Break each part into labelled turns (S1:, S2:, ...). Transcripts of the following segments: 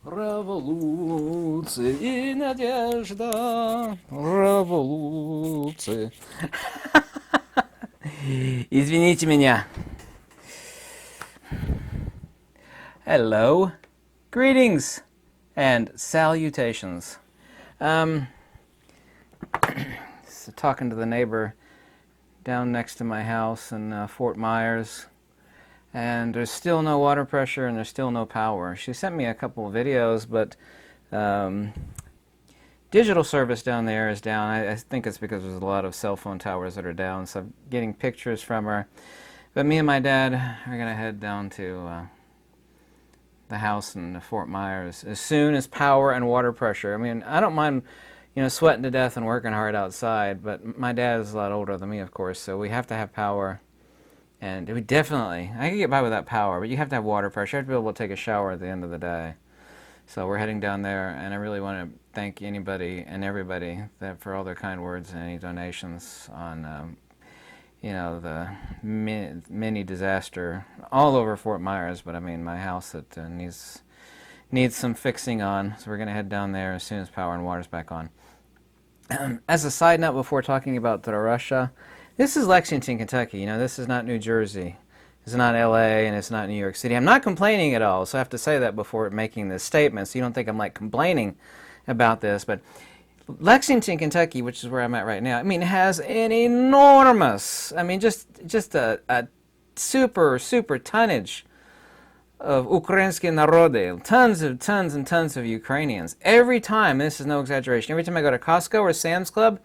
S1: Революция и надежда. Революция. Извините меня. Hello. Greetings and salutations. Um, so talking to the neighbor down next to my house in Fort Myers, and there's still no water pressure and there's still no power. She sent me a couple of videos, but digital service down there is down. I think it's because there's a lot of cell phone towers that are down, so I'm getting pictures from her. But me and my dad are going to head down to the house in Fort Myers as soon as power and water pressure. I mean, I don't mind, sweating to death and working hard outside, but my dad is a lot older than me, of course, so we have to have power. And we definitely, I can get by without power, but you have to have water pressure. You have to be able to take a shower at the end of the day. So we're heading down there, and I really want to thank anybody and everybody for all their kind words and any donations on, the mini disaster all over Fort Myers. But I mean, my house that needs some fixing on. So we're going to head down there as soon as power and water's back on. As a side note, before talking about Russia, this is Lexington, Kentucky. This is not New Jersey. It's not LA and it's not New York City. I'm not complaining at all, so I have to say that before making this statement, so you don't think I'm like complaining about this. But Lexington, Kentucky, which is where I'm at right now, I mean, has an enormous, just a super, super tonnage of Ukrainsky narody, tons and tons of Ukrainians. Every time, this is no exaggeration, every time I go to Costco or Sam's Club,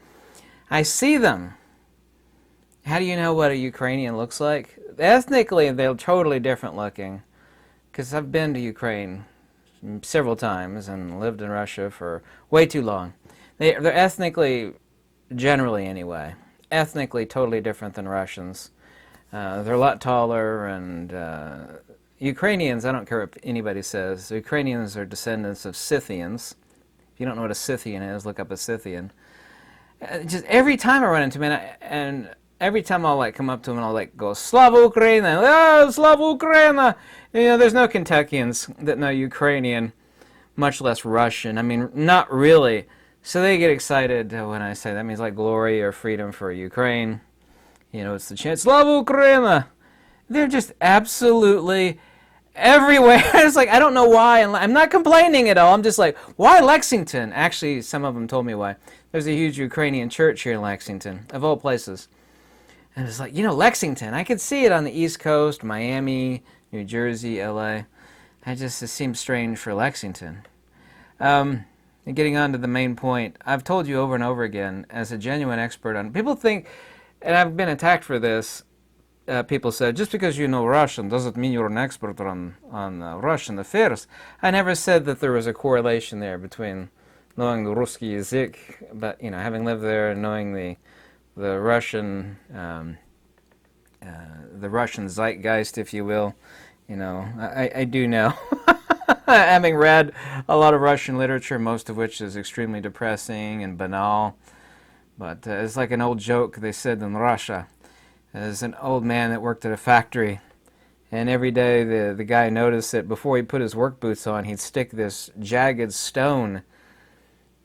S1: I see them. How do you know what a Ukrainian looks like? Ethnically, they're totally different looking, because I've been to Ukraine several times and lived in Russia for way too long. They're ethnically, generally anyway, ethnically totally different than Russians. They're a lot taller, and Ukrainians, I don't care what anybody says, Ukrainians are descendants of Scythians. If you don't know what a Scythian is, look up a Scythian. Just every time I run into them, and every time I'll come up to them and I'll go, Slava Ukraina, oh, Slava Ukraina. There's no Kentuckians that know Ukrainian, much less Russian. I mean, not really. So they get excited when I say that means glory or freedom for Ukraine. It's the chant, Slava Ukraina. They're just absolutely everywhere. It's I don't know why. And I'm not complaining at all. I'm just why Lexington? Actually, some of them told me why. There's a huge Ukrainian church here in Lexington, of all places. And it's Lexington. I could see it on the East Coast, Miami, New Jersey, LA. It seems strange for Lexington. And getting on to the main point, I've told you over and over again, as a genuine expert on, people think, and I've been attacked for this, people said, just because you know Russian doesn't mean you're an expert on Russian affairs. I never said that there was a correlation there between knowing the Ruski язык, but, having lived there and knowing the Russian zeitgeist, if you will, I do know. Having read a lot of Russian literature, most of which is extremely depressing and banal, but it's like an old joke they said in Russia. There's an old man that worked at a factory, and every day the guy noticed that before he put his work boots on, he'd stick this jagged stone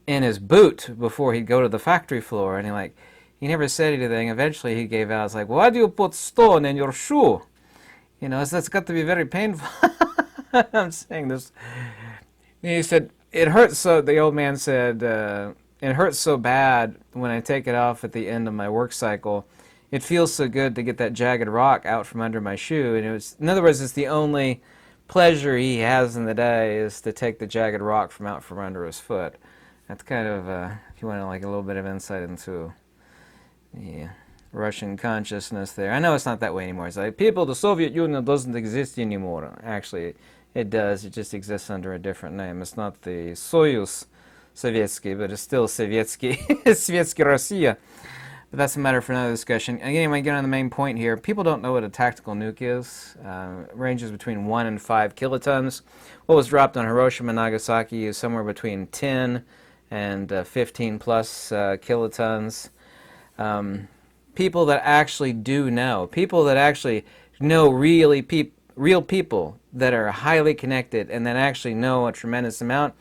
S1: in his boot before he'd go to the factory floor, and he never said anything. Eventually he gave out. It's why do you put stone in your shoe? That's got to be very painful. I'm saying this. He said, it hurts so, the old man said, it hurts so bad when I take it off at the end of my work cycle. It feels so good to get that jagged rock out from under my shoe. And in other words, it's the only pleasure he has in the day is to take the jagged rock out from under his foot. That's kind of, if you want a little bit of insight into Russian consciousness there. I know it's not that way anymore. It's people, the Soviet Union doesn't exist anymore. Actually, it does. It just exists under a different name. It's not the Soyuz Sovietsky, but it's still Sovietsky. Svetski Rossiya. But that's a matter for another discussion. Anyway, get on the main point here. People don't know what a tactical nuke is. It ranges between 1 and 5 kilotons. What was dropped on Hiroshima and Nagasaki is somewhere between 10 and 15 plus kilotons. People that actually do know, people that actually know really, real people that are highly connected and that actually know a tremendous amount,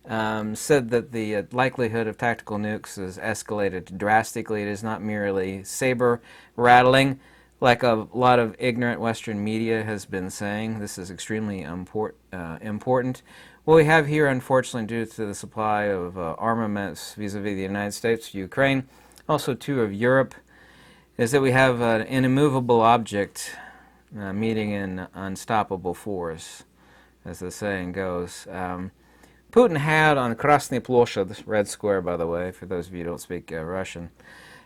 S1: said that the likelihood of tactical nukes has escalated drastically. It is not merely saber rattling, like a lot of ignorant Western media has been saying. This is extremely important. What we have here, unfortunately, due to the supply of armaments vis-a-vis the United States, Ukraine, also too of Europe, is that we have an immovable object meeting an unstoppable force, as the saying goes. Putin had on Krasny Ploshad, this red square, by the way, for those of you who don't speak Russian,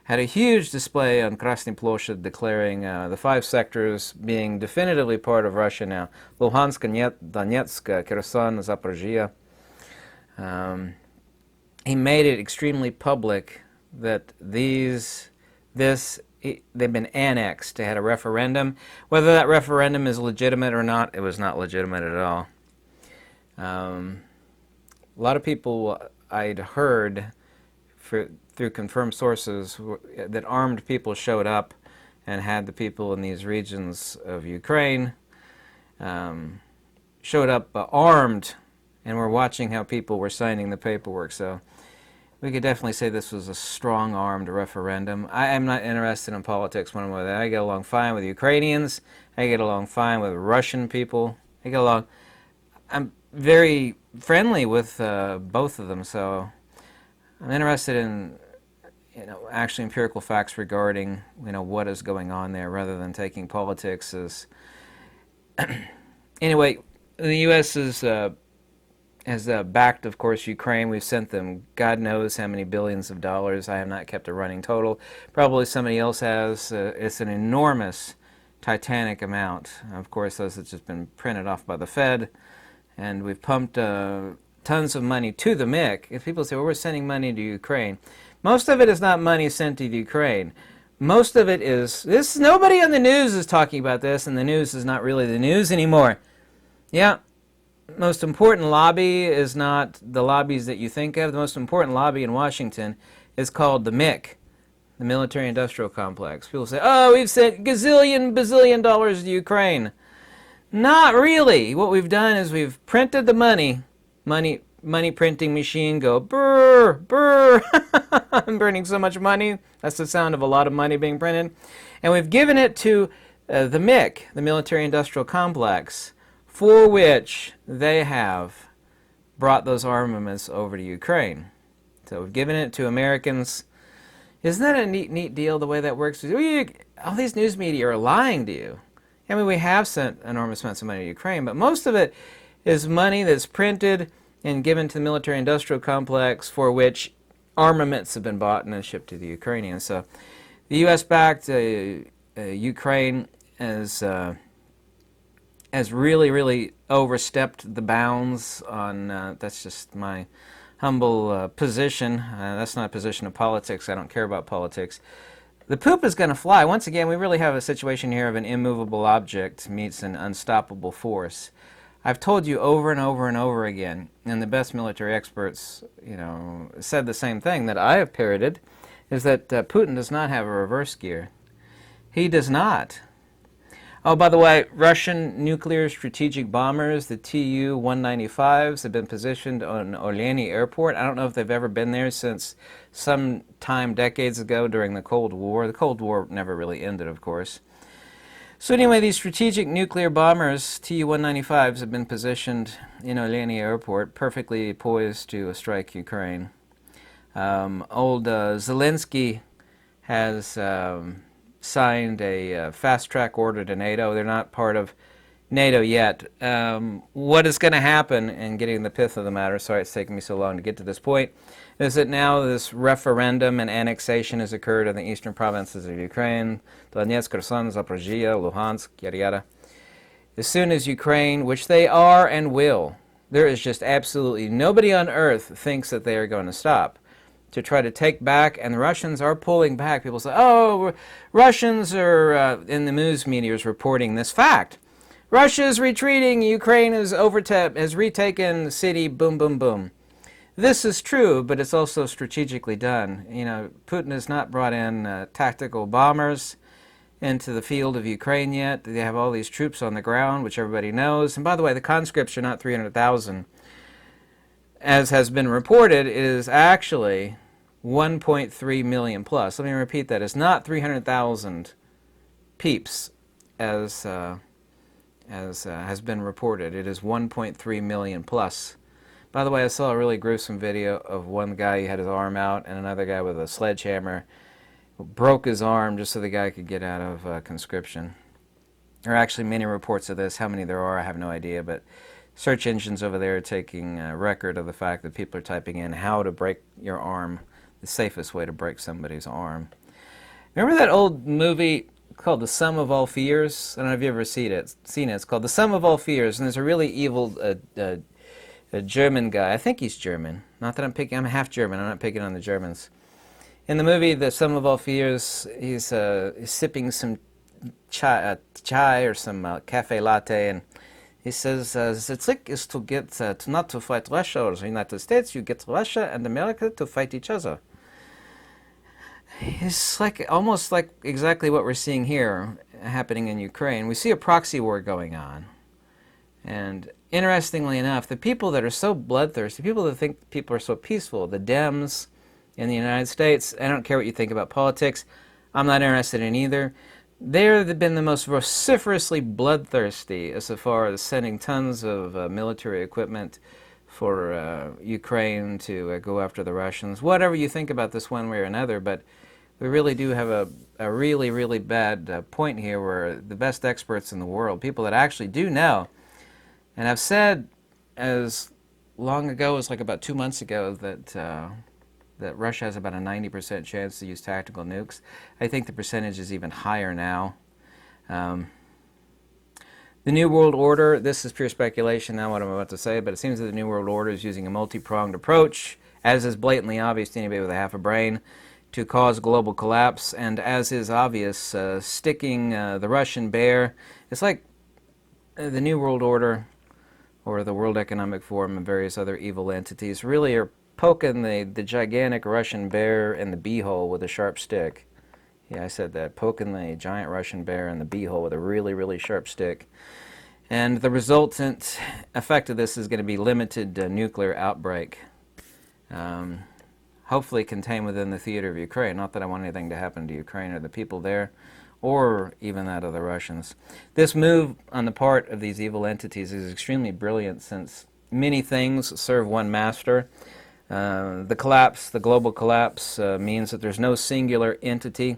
S1: had a huge display on Krasny Ploshad declaring the 5 sectors being definitively part of Russia now. Luhansk, Donetsk, Kherson, Zaporizhia. He made it extremely public that they've been annexed. They had a referendum. Whether that referendum is legitimate or not, it was not legitimate at all. A lot of people I'd heard through confirmed sources that armed people showed up and had the people in these regions of Ukraine showed up armed, and were watching how people were signing the paperwork. So we could definitely say this was a strong-armed referendum. I am not interested in politics one way or the other. I get along fine with Ukrainians. I get along fine with Russian people. I'm very friendly with both of them, so I'm interested in actually empirical facts regarding what is going on there, rather than taking politics as anyway. The U.S. has backed, of course, Ukraine. We've sent them God knows how many billions of dollars. I have not kept a running total. Probably somebody else has. It's an enormous, titanic amount. Of course, those have just been printed off by the Fed. And we've pumped tons of money to the MIC. If people say, well, we're sending money to Ukraine, most of it is not money sent to Ukraine. Most of it is, nobody on the news is talking about this, and the news is not really the news anymore. Yeah, most important lobby is not the lobbies that you think of. The most important lobby in Washington is called the MIC, the Military Industrial Complex. People say, oh, we've sent bazillion dollars to Ukraine. Not really. What we've done is we've printed the money printing machine go brr, brr. I'm burning so much money. That's the sound of a lot of money being printed. And we've given it to the MIC, the Military Industrial Complex, for which they have brought those armaments over to Ukraine. So we've given it to Americans. Isn't that a neat deal, the way that works? All these news media are lying to you. I mean, we have sent enormous amounts of money to Ukraine, but most of it is money that's printed and given to the military-industrial complex, for which armaments have been bought and then shipped to the Ukrainians. So the U.S. backed Ukraine has really overstepped the bounds on, that's just my humble position. That's not a position of politics. I don't care about politics. The poop is going to fly. Once again, we really have a situation here of an immovable object meets an unstoppable force. I've told you over and over and over again, and the best military experts, said the same thing that I have parroted, is that Putin does not have a reverse gear. He does not. Oh, by the way, Russian nuclear strategic bombers, the Tu-195s, have been positioned on Olyeny Airport. I don't know if they've ever been there since some time decades ago during the Cold War. The Cold War never really ended, of course. So anyway, these strategic nuclear bombers, Tu-195s, have been positioned in Olyeny Airport, perfectly poised to strike Ukraine. Old Zelensky has signed a fast-track order to NATO. They're not part of NATO yet. What is going to happen, in getting the pith of the matter, sorry it's taken me so long to get to this point, is that now this referendum and annexation has occurred in the eastern provinces of Ukraine, Donetsk, Kherson, Zaporizhia, Luhansk, yada yada. As soon as Ukraine, which they are and will, there is just absolutely nobody on earth thinks that they are going to stop to try to take back, and the Russians are pulling back. People say, oh, Russians are, in the news media is reporting this fact. Russia is retreating, Ukraine has retaken the city, boom, boom, boom. This is true, but it's also strategically done. Putin has not brought in tactical bombers into the field of Ukraine yet. They have all these troops on the ground, which everybody knows. And by the way, the conscripts are not 300,000. As has been reported, it is actually 1.3 million plus. Let me repeat that. It's not 300,000 peeps, as has been reported. It is 1.3 million plus. By the way, I saw a really gruesome video of one guy who had his arm out and another guy with a sledgehammer broke his arm just so the guy could get out of conscription. There are actually many reports of this. How many there are, I have no idea, but search engines over there are taking record of the fact that people are typing in how to break your arm, the safest way to break somebody's arm. Remember that old movie called The Sum of All Fears? I don't know if you've ever seen it. It's called The Sum of All Fears, and there's a really evil a German guy. I think he's German. Not that I'm half German. I'm not picking on the Germans. In the movie The Sum of All Fears, he's sipping some chai or some cafe latte, and he says, the trick is to get not to fight Russia or the United States. You get Russia and America to fight each other. It's like almost like exactly what we're seeing here happening in Ukraine. We see a proxy war going on. And interestingly enough, the people that are so bloodthirsty, people that think people are so peaceful, the Dems in the United States, I don't care what you think about politics, I'm not interested in either. They've been the most vociferously bloodthirsty as far as sending tons of military equipment for Ukraine to go after the Russians. Whatever you think about this one way or another, but we really do have a really, really bad point here where the best experts in the world, people that actually do know, and I've said as long ago as like about 2 months ago that Russia has about a 90% chance to use tactical nukes. I think the percentage is even higher now. The New World Order, this is pure speculation now what I'm about to say, but it seems that the New World Order is using a multi-pronged approach, as is blatantly obvious to anybody with a half a brain, to cause global collapse, and as is obvious, sticking the Russian bear. It's like the New World Order or the World Economic Forum and various other evil entities really are poking the gigantic Russian bear in the beehole with a sharp stick. Yeah, I said that. Poking the giant Russian bear in the beehole with a really, really sharp stick. And the resultant effect of this is going to be limited nuclear outbreak. Hopefully contained within the theater of Ukraine. Not that I want anything to happen to Ukraine or the people there, or even that of the Russians. This move on the part of these evil entities is extremely brilliant, since many things serve one master. The collapse, the global collapse, means that there's no singular entity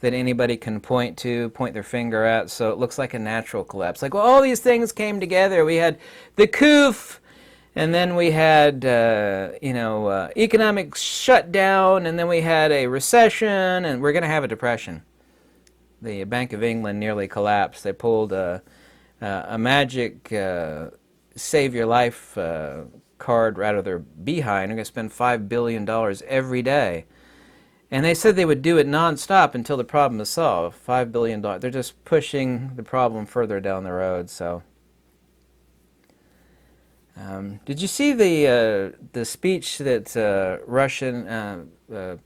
S1: that anybody can point their finger at, so it looks like a natural collapse. Like, well, all these things came together. We had the coup, and then we had, economic shutdown, and then we had a recession, and we're going to have a depression. The Bank of England nearly collapsed. They pulled a magic save your life card out of their behind. They're going to spend $5 billion every day. And they said they would do it nonstop until the problem is solved. $5 billion. They're just pushing the problem further down the road. So, did you see the speech that Russian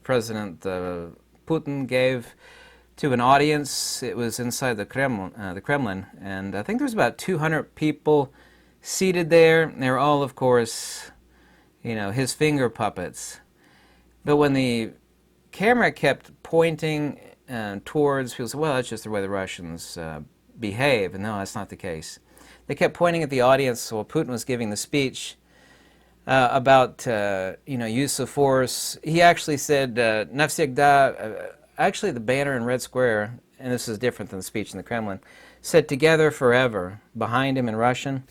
S1: President Putin gave to an audience? It was inside the Kremlin, and I think there was about 200 people seated there. They were all, of course, his finger puppets. But when the camera kept pointing towards, people said, well, that's just the way the Russians behave. And no, that's not the case. They kept pointing at the audience while Putin was giving the speech about use of force. He actually said, "Навсегда." Actually, the banner in Red Square, and this is different than the speech in the Kremlin, said "Together forever" behind him in Russian.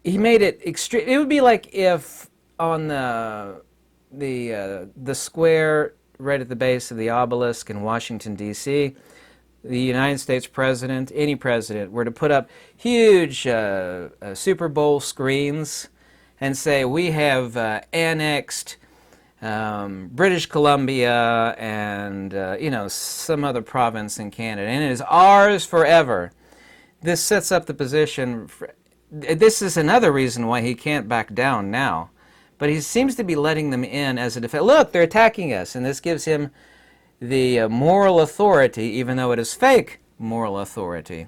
S1: He made it extreme. It would be like if on the square right at the base of the obelisk in Washington, D.C., the United States president, any president, were to put up huge Super Bowl screens and say, we have annexed British Columbia and, some other province in Canada, and it is ours forever. This sets up the position. This is another reason why he can't back down now. But he seems to be letting them in as a defense. Look, they're attacking us, and this gives him the moral authority, even though it is fake moral authority,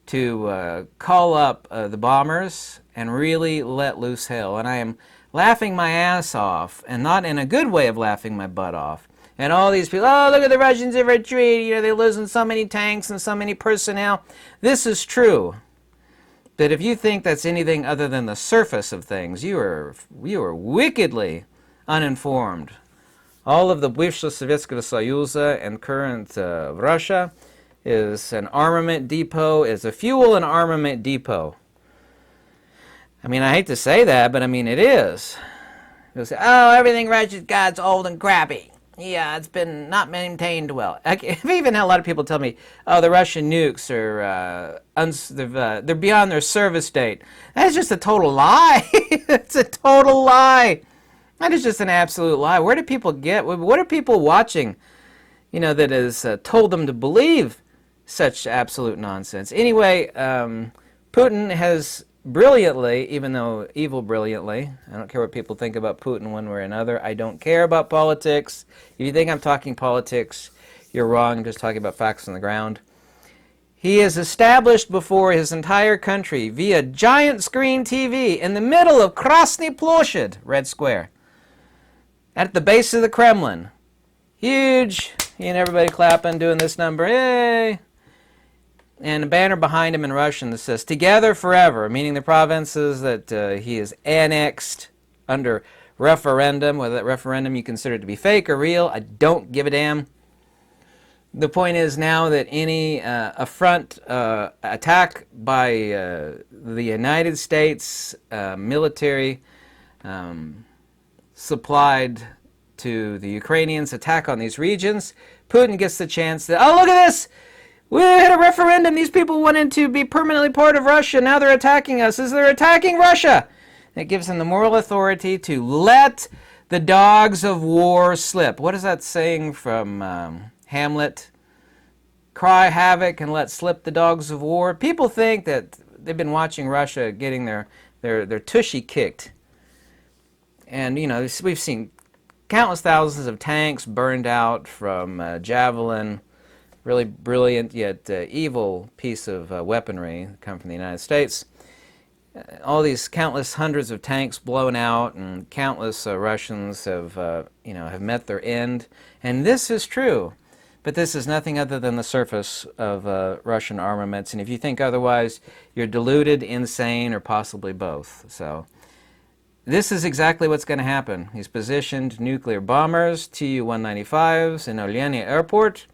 S1: to call up the bombers and really let loose hell. And I am laughing my ass off, and not in a good way of laughing my butt off. And all these people, oh, look at the Russians in retreat, you know, they're losing so many tanks and so many personnel. This is true. But if you think that's anything other than the surface of things, you are wickedly uninformed. All of the бывшего Советского Союза and current Russia is an armament depot, is a fuel and armament depot. I mean, I hate to say that, but I mean, it is. You'll say, oh, everything Russia's got's old and crappy. Yeah, it's been not maintained well. I've even had a lot of people tell me, oh, the Russian nukes are they're beyond their service date. That's just a total lie. It's a total lie. That is just an absolute lie. Where do people get, what are people watching, you know, that has told them to believe such absolute nonsense? Anyway, Putin has brilliantly, even though evil brilliantly, I don't care what people think about Putin one way or another. I don't care about politics. If you think I'm talking politics, you're wrong. I'm just talking about facts on the ground. He has established before his entire country via giant screen TV in the middle of Krasny Ploshad, Red Square, at the base of the Kremlin. Huge, and everybody clapping, doing this number, yay! And a banner behind him in Russian that says, Together Forever, meaning the provinces that he has annexed under referendum. Whether that referendum you consider to be fake or real, I don't give a damn. The point is now that any affront, attack by the United States military supplied to the Ukrainians, attack on these regions, Putin gets the chance that, oh, look at this! We had a referendum. These people wanted to be permanently part of Russia. Now they're attacking us. They're attacking Russia. It gives them the moral authority to let the dogs of war slip. What is that saying from Hamlet? Cry havoc and let slip the dogs of war. People think that they've been watching Russia getting their tushy kicked. And, you know, we've seen countless thousands of tanks burned out from Javelin. Really brilliant yet evil piece of weaponry come from the United States. All these countless hundreds of tanks blown out, and countless Russians have met their end. And this is true, but this is nothing other than the surface of Russian armaments. And if you think otherwise, you're deluded, insane, or possibly both. So this is exactly what's going to happen. He's positioned nuclear bombers, Tu-195s, in Olyena Airport.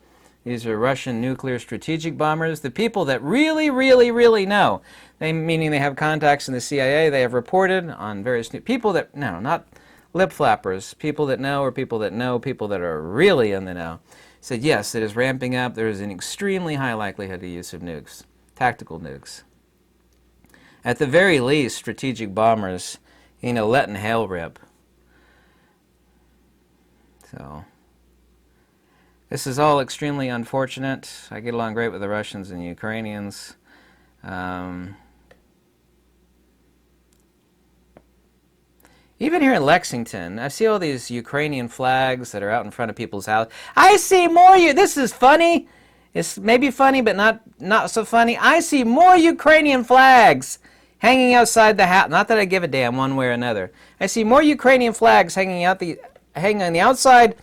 S1: These are Russian nuclear strategic bombers. The people that really, really, really know, meaning they have contacts in the CIA, they have reported on various people that, no, not lip flappers, people that know or people that know, people that are really in the know, said yes, it is ramping up. There is an extremely high likelihood of use of nukes, tactical nukes. At the very least, strategic bombers, you know, letting hell rip. So this is all extremely unfortunate. I get along great with the Russians and the Ukrainians. Even here in Lexington, I see all these Ukrainian flags that are out in front of people's houses. I see more this is funny. It's maybe funny, but not so funny. I see more Ukrainian flags hanging outside the house. Not that I give a damn one way or another. I see more Ukrainian flags hanging on the outside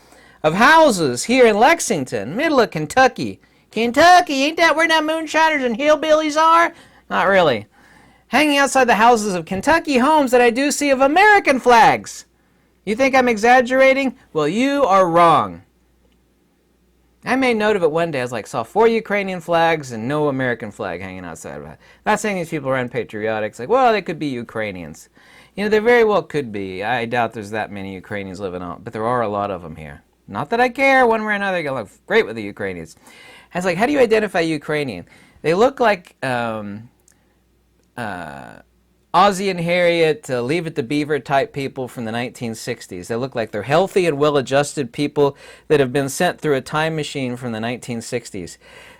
S1: of houses here in Lexington, middle of Kentucky. Kentucky, ain't that where the moonshiners and hillbillies are? Not really. Hanging outside the houses of Kentucky homes that I do see of American flags. You think I'm exaggerating? Well, you are wrong. I made note of it one day. I was like, saw 4 Ukrainian flags and no American flag hanging outside of it. Not saying these people are unpatriotic. It's like, well, they could be Ukrainians. You know, they very well could be. I doubt there's that many Ukrainians living on, but there are a lot of them here. Not that I care one way or another. I get along great with the Ukrainians. I was like, how do you identify Ukrainian? They look like Ozzie and Harriet, Leave It to Beaver type people from the 1960s. They look like they're healthy and well-adjusted people that have been sent through a time machine from the 1960s.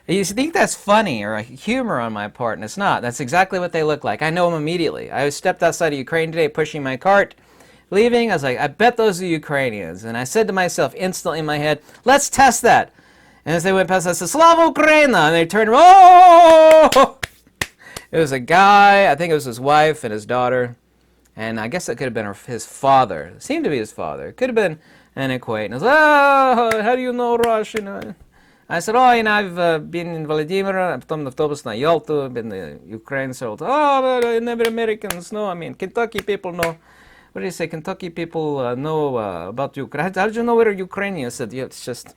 S1: You think that's funny or a humor on my part, and it's not. That's exactly what they look like. I know them immediately. I stepped outside of Ukraine today pushing my cart. leaving, I was like, I bet those are Ukrainians. And I said to myself instantly in my head, let's test that. And as they went past, I said, Slava Ukraina! And they turned, oh! It was a guy, I think it was his wife and his daughter. And I guess it could have been his father. It seemed to be his father. It could have been an acquaintance. Oh, how do you know Russian? I said, oh, I've been in Vladimir, потом на автобус на Ялту, been to Ukraine, so, oh, never Americans know, Kentucky people know. What do you say? Kentucky people know about Ukraine. How did you know we're Ukrainians? I said, yeah, it's just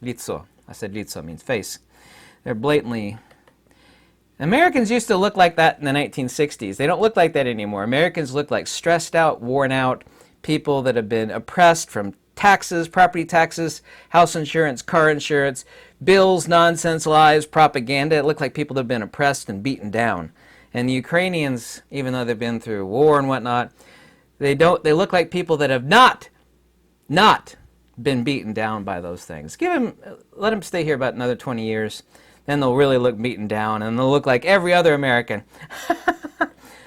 S1: лицо. I said лицо means face. They're blatantly... Americans used to look like that in the 1960s. They don't look like that anymore. Americans look like stressed out, worn out people that have been oppressed from taxes, property taxes, house insurance, car insurance, bills, nonsense, lies, propaganda. It looked like people that have been oppressed and beaten down. And the Ukrainians, even though they've been through war and whatnot, they look like people that have not been beaten down by those things. Let them stay here about another 20 years. Then they'll really look beaten down, and they'll look like every other American.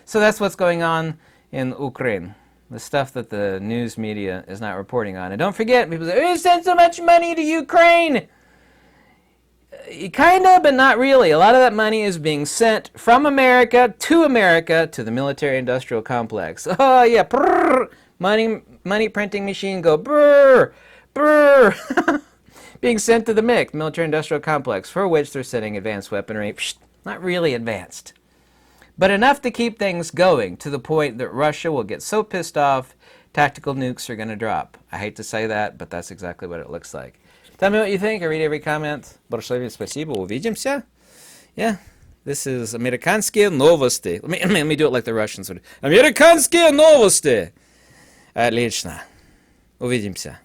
S1: So that's what's going on in Ukraine. The stuff that the news media is not reporting on. And don't forget, people say, we sent so much money to Ukraine! Kind of, but not really. A lot of that money is being sent from America to the military-industrial complex. Oh, yeah, brrr, money printing machine go brrr, brrr. Being sent to the MIC, military-industrial complex, for which they're sending advanced weaponry. Psh, not really advanced. But enough to keep things going to the point that Russia will get so pissed off, tactical nukes are going to drop. I hate to say that, but that's exactly what it looks like. Tell me what you think. I read every comment. Большое спасибо. Увидимся. Yeah, this is Американские новости. Let me do it like the Russians would. Американские новости. Отлично. Увидимся.